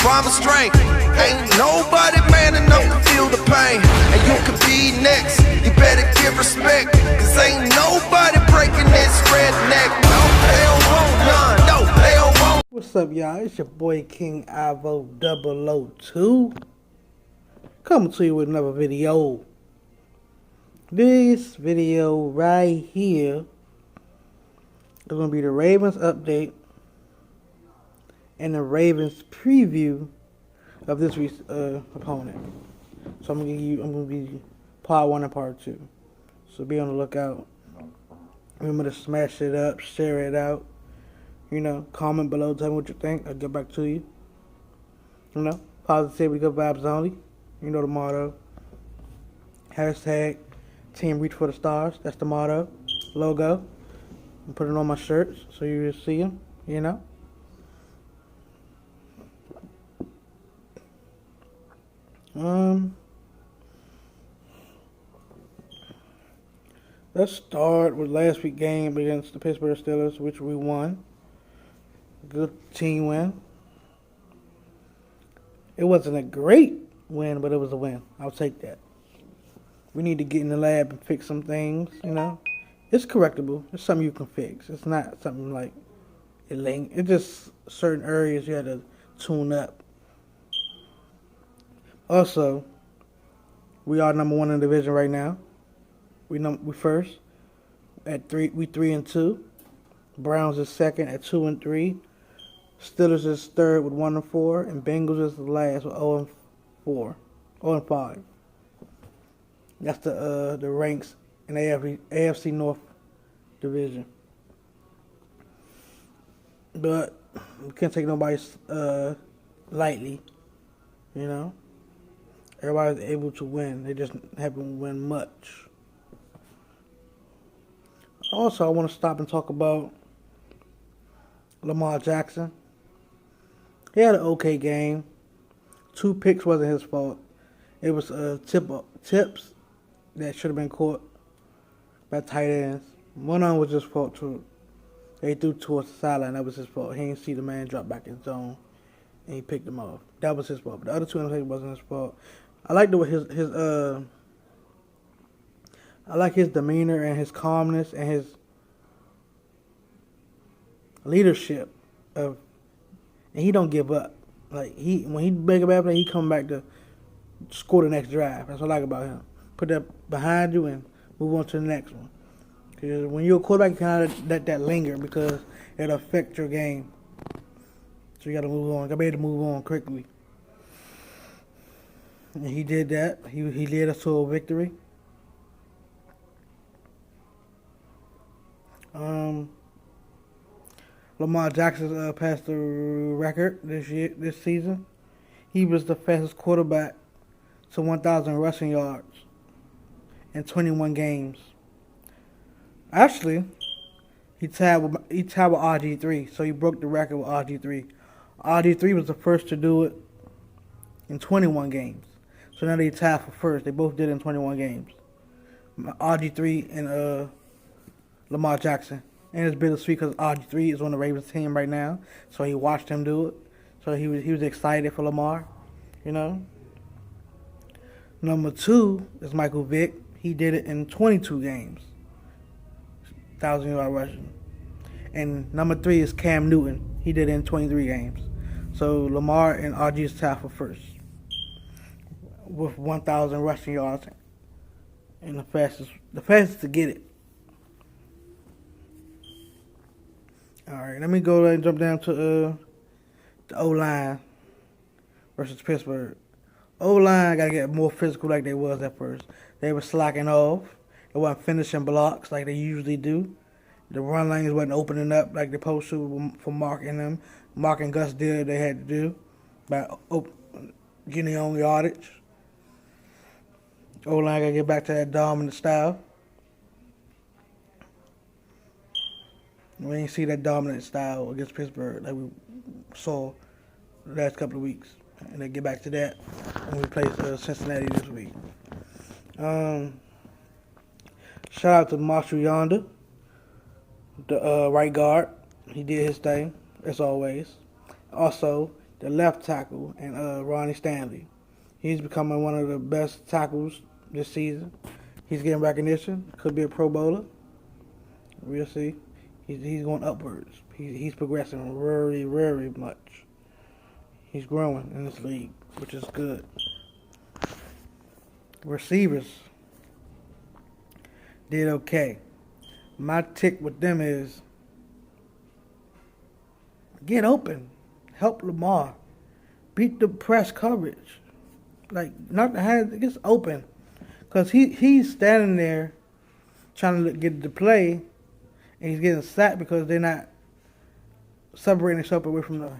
promise strength. Ain't nobody man enough to feel the pain. And you could be next, you better give respect. Cause ain't nobody breaking this redneck. No, they don't want none. No, they don't want. What's up, y'all? It's your boy King Ivo 002 coming to you with another video. This video right here is going to be the Ravens update and the Ravens preview of this week's opponent. So I'm gonna be part 1 and part 2. So be on the lookout. Remember to smash it up, share it out. You know, comment below, tell me what you think. I'll get back to you. You know, positivity, good vibes only. You know the motto. Hashtag Team Reach for the Stars. That's the motto. Logo. I'm putting it on my shirts so you can see them. You know. Let's start with last week's game against the Pittsburgh Steelers, which we won. Good team win. It wasn't a great win, but it was a win. I'll take that. We need to get in the lab and fix some things, you know. It's correctable. It's something you can fix. It's not something like it's just certain areas you had to tune up. Also, we are number 1 in the division right now. We first at 3. We 3-2. Browns is second at 2-3. Steelers is third with 1-4, and Bengals is the last with 0-4, 0-5. That's the ranks in the AFC North division. But we can't take nobody lightly, you know. Everybody's able to win. They just haven't win much. Also, I want to stop and talk about Lamar Jackson. He had an okay game. 2 picks wasn't his fault. It was tips that should have been caught by tight ends. One of them was his fault too. They threw towards the sideline. That was his fault. He didn't see the man drop back in zone, and he picked him off. That was his fault. But the other 2 interceptions wasn't his fault. I like his demeanor and his calmness and his leadership and he don't give up. Like when he make a bad play, he come back to score the next drive. That's what I like about him. Put that behind you and move on to the next one. Because when you're a quarterback, you kind of let that linger because it'll affect your game. So you got to move on. Got to be able to move on quickly. And he did that. He led us to a victory. Lamar Jackson passed the record this season. He was the fastest quarterback to 1,000 rushing yards in 21 games. Actually, he tied with RG3, so he broke the record with RG3. RG3 was the first to do it in 21 games. So now they tied for first. They both did it in 21 games. RG3 and Lamar Jackson. And it's bittersweet because RG3 is on the Ravens team right now. So he watched him do it. So he was excited for Lamar, you know. Number 2 is Michael Vick. He did it in 22 games. 1,000-yard rushing. And number 3 is Cam Newton. He did it in 23 games. So Lamar and RG is tied for first with 1,000 rushing yards and the fastest to get it. All right, let me go and jump down to the O-line versus Pittsburgh. O-line got to get more physical like they was at first. They were slacking off. They wasn't finishing blocks like they usually do. The run lanes wasn't opening up like they're supposed to for marking them. Mark and Gus did what they had to do by getting their own yardage. O-line got to get back to that dominant style. We ain't see that dominant style against Pittsburgh like we saw the last couple of weeks. And then get back to that when we play Cincinnati this week. Shout out to Marshall Yonder, the right guard. He did his thing, as always. Also, the left tackle, and Ronnie Stanley. He's becoming one of the best tackles this season. He's getting recognition. Could be a Pro Bowler. We'll see. He's going upwards. He's progressing very, very much. He's growing in this league, which is good. Receivers did okay. My tick with them is get open. Help Lamar. Beat the press coverage. Like, not the hands, it gets open. Because he's standing there trying to get the play, and he's getting sacked because they're not separating themselves away from the.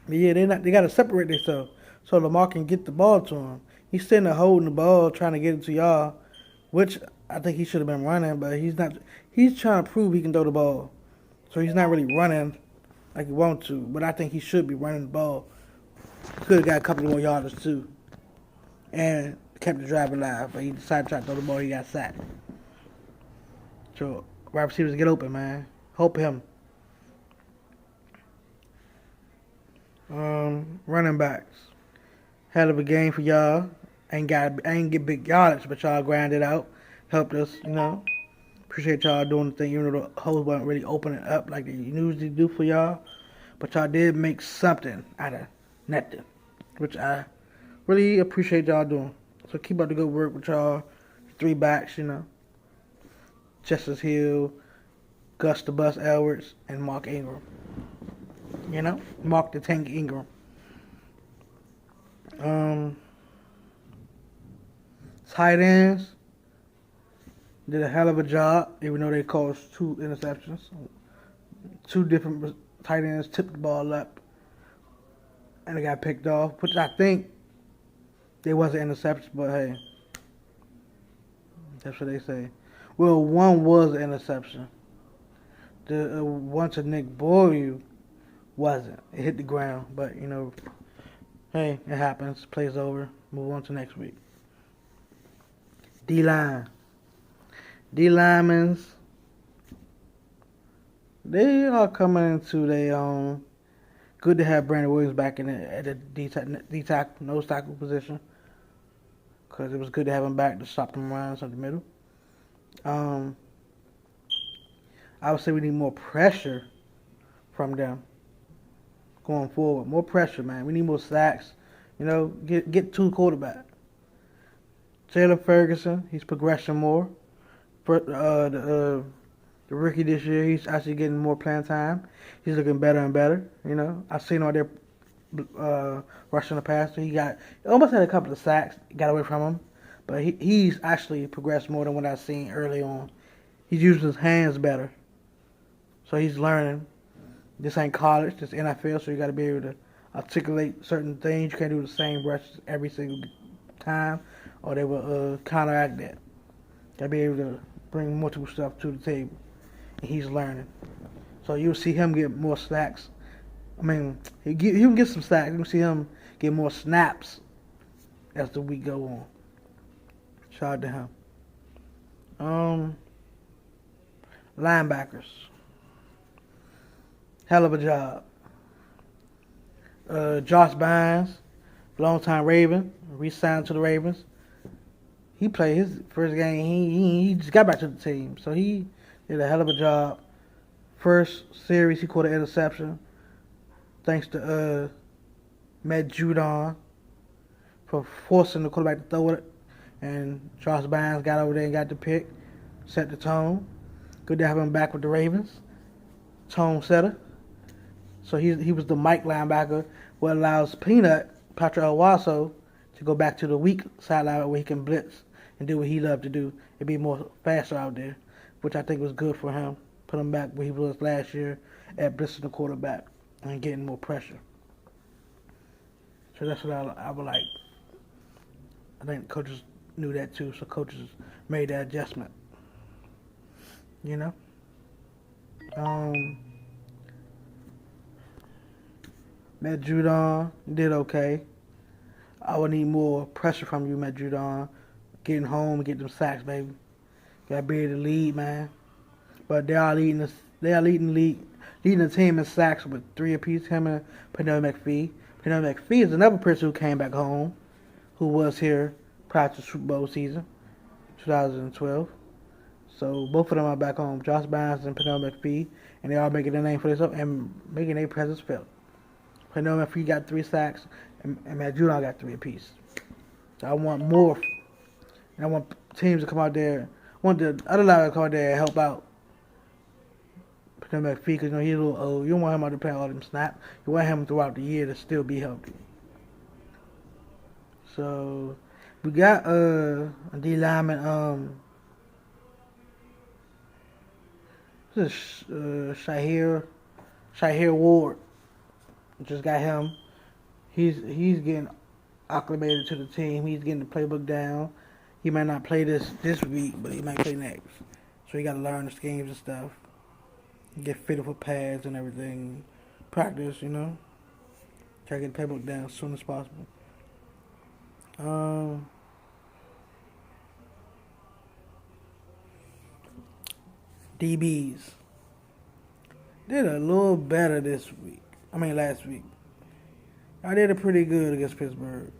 But yeah, they got to separate themselves so Lamar can get the ball to him. He's sitting there holding the ball, trying to get it to y'all, which I think he should have been running, but he's not. He's trying to prove he can throw the ball. So he's not really running like he wants to, but I think he should be running the ball. He could have got a couple more yards too. And kept the drive alive, but he decided to try to throw the ball, he got sacked. So wide receivers get open, man. Help him. Running backs. Hell of a game for y'all. Ain't get big yardage, but y'all grinded out. Helped us, Appreciate y'all doing the thing, even though the holes wasn't really opening up like they usually do for y'all. But y'all did make something out of nothing, which I really appreciate y'all doing. So keep up the good work with y'all. 3 backs, Justice Hill, Gus the Bus Edwards, and Mark Ingram. Mark the Tank Ingram. Tight ends did a hell of a job, even though they caused 2 interceptions. 2 different tight ends tipped the ball up, and they got picked off, which I think they wasn't interceptions, but hey, that's what they say. Well, one was an interception. The one to Nick Boyle wasn't. It hit the ground, but hey, it happens. Play's over. Move on to next week. D-line. D-linemen, they are coming into their own. Good to have Brandon Williams back at the D-tackle, nose tackle position. Because it was good to have him back to stop them runs in the middle. I would say we need more pressure from them going forward. More pressure, man. We need more sacks. Get to the quarterback. Taylor Ferguson, he's progressing more. The rookie this year, he's actually getting more playing time. He's looking better and better. I've seen all their rushing the passer. He almost had a couple of sacks, got away from him, but he's actually progressed more than what I've seen early on. He's using his hands better, so he's learning. This ain't college, this NFL, so you got to be able to articulate certain things. You can't do the same rushes every single time, or they will counteract that. Got to be able to bring multiple stuff to the table, and he's learning. So you'll see him get more sacks. I mean, he'll get some sacks. You'll see him get more snaps as the week go on. Shout out to him. Linebackers. Hell of a job. Josh Bynes, longtime Raven, re-signed to the Ravens. He played his first game. He just got back to the team, so he did a hell of a job. First series, he caught an interception, thanks to Matt Judon for forcing the quarterback to throw it, and Josh Bynes got over there and got the pick, set the tone. Good to have him back with the Ravens. Tone setter. So he was the Mike linebacker, what allows Patrick Owasso, to go back to the weak sideline where he can blitz and do what he loved to do and be more faster out there, which I think was good for him. Put him back where he was last year at blitzing the quarterback and getting more pressure. So that's what I would like. I think coaches knew that too, so coaches made that adjustment. Matt Judon did okay. I would need more pressure from you, Matt Judon. Getting home and get them sacks, baby. Gotta be able to lead, man. But they are leading the league. leading the team in sacks with 3 apiece, him and Pernell McPhee. Pernell McPhee is another person who came back home, who was here prior to Super Bowl season, 2012. So both of them are back home, Josh Bynes and Pernell McPhee, and they are making a name for themselves and making their presence felt. Pernell McPhee got 3 sacks, and Matt Judon got 3 apiece. So I want more, and I want teams to come out there. I want the other line to come out there and help out Pernell McPhee, because he's a little old. You don't want him out there playing all them snaps. You want him throughout the year to still be healthy. So we got a D lineman, Shahir Ward. Just got him. He's getting acclimated to the team. He's getting the playbook down. He might not play this week, but he might play next. So he got to learn the schemes and stuff. Get fitted for pads and everything. Practice, Try to get the playbook down as soon as possible. DBs did a little better last week. I did it pretty good against Pittsburgh.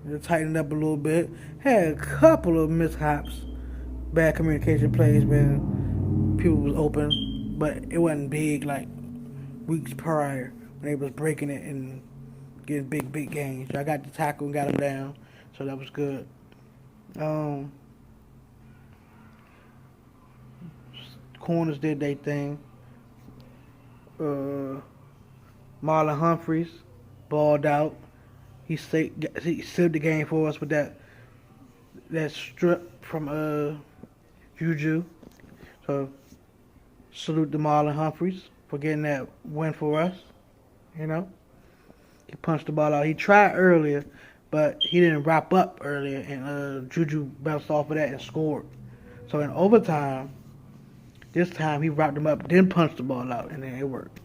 They tightened up a little bit. Had a couple of mishaps, bad communication plays when people was open, but it wasn't big like weeks prior when they was breaking it and getting big gains. I got the tackle and got him down, so that was good. Corners did their thing. Marlon Humphreys balled out. He saved the game for us with that strip from Juju. So salute to Marlon Humphreys for getting that win for us. He punched the ball out. He tried earlier, but he didn't wrap up earlier, and Juju bounced off of that and scored. So in overtime, this time he wrapped him up, then punched the ball out, and then it worked.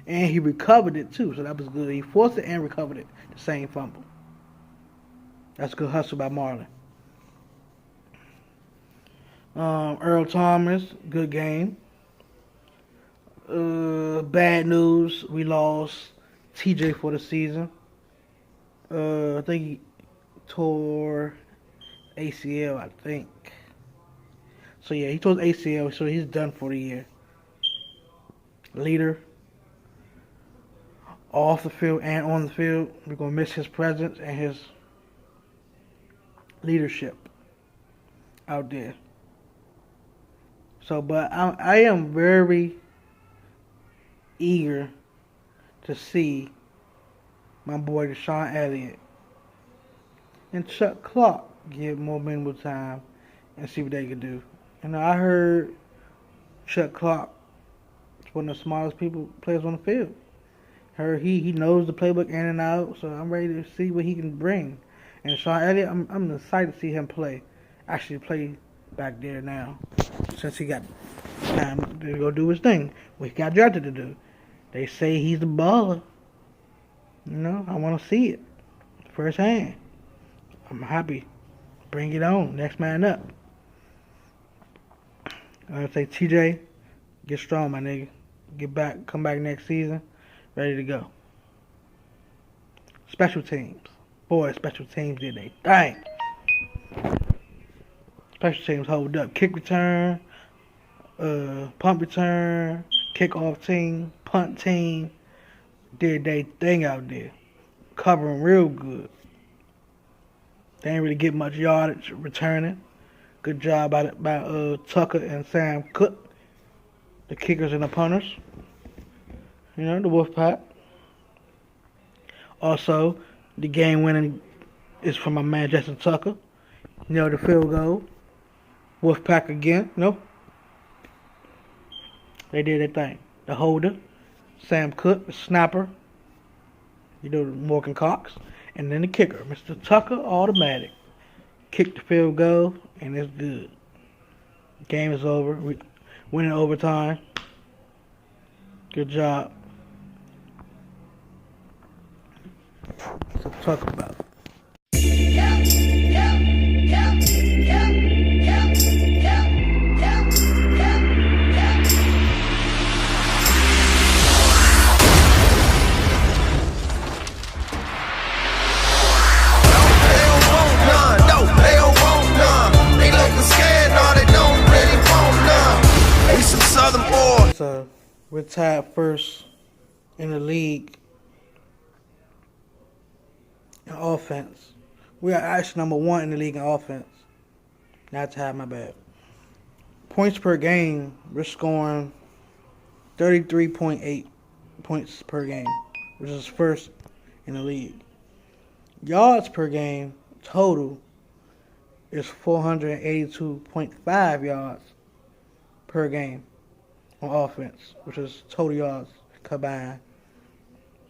And he recovered it too, so that was good. He forced it and recovered it, the same fumble. That's good hustle by Marlon. Earl Thomas, good game. Bad news, we lost TJ for the season. I think he tore ACL, I think. So yeah, he tore ACL, so he's done for the year. Leader, off the field and on the field. We're going to miss his presence and his leadership out there. So, but I am very eager to see my boy Deshaun Elliott and Chuck Clark get more minimal time and see what they can do. I heard Chuck Clark is one of the smartest players on the field. Heard he knows the playbook in and out, so I'm ready to see what he can bring. And Deshaun Elliott, I'm excited to see him actually play back there now, since he got time to go do his thing, what he got drafted to do. They say he's a baller. I want to see it firsthand. I'm happy. Bring it on. Next man up. I say TJ, get strong, my nigga. Get back, come back next season, ready to go. Special teams. Boy, special teams did they thing. Special teams hold up. Kick return, punt return, kickoff team, punt team. Did they thing out there. Covering real good. They ain't really get much yardage returning. Good job by Tucker and Sam Cook, the kickers and the punters. The Wolfpack. Also, the game winning is from my man Justin Tucker. The field goal. Wolfpack again. They did their thing. The holder, Sam Cook, the snapper, Morgan Cox, and then the kicker, Mr. Tucker, automatic. Kicked the field goal, and it's good. Game is over. We winning overtime. Good job. So talk about it. We're tied first in the league in offense. We are actually number 1 in the league in offense. Not tied, my bad. Points per game, we're scoring 33.8 points per game, which is first in the league. Yards per game total is 482.5 yards per game on offense, which is total yards combined.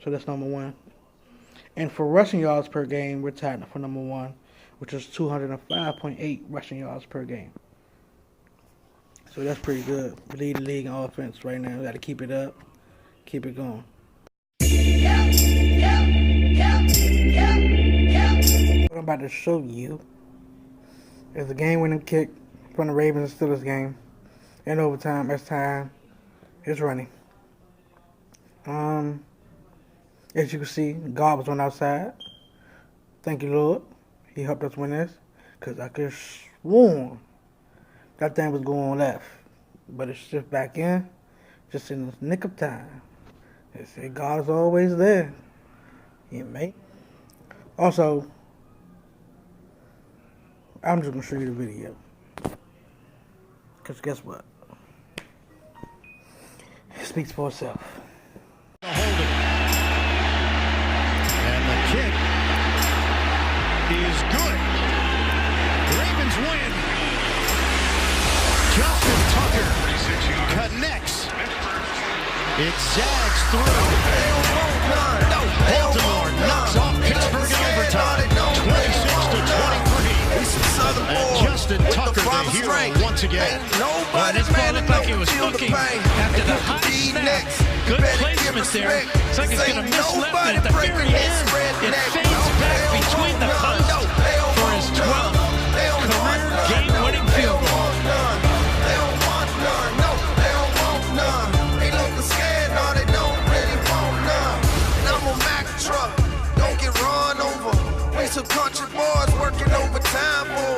So that's number 1. And for rushing yards per game, we're tied for number 1, which is 205.8 rushing yards per game. So that's pretty good. We lead the league in offense right now. We got to keep it up, keep it going. What I'm about to show you is a game-winning kick from the Ravens and Steelers game. In overtime, as time is running. As you can see, God was on our side. Thank you, Lord. He helped us win this. Because I could sworn that thing was going left. But it's just back in. Just in the nick of time. They say God is always there. Yeah, mate. Also, I'm just going to show you the video. Because guess what? It speaks for itself. And the kick is good. Ravens win. Justin Tucker connects. It zags through. Baltimore knocks off Pittsburgh in overtime. 26-23. And Justin Tucker, the hero, once again. Well, this ball looked like it was hooking after the high snap. Good placement there. It's like it's going to miss left, and at the very end, it fades back between the posts for his 12th career game-winning field goal. Country boys working overtime, boys.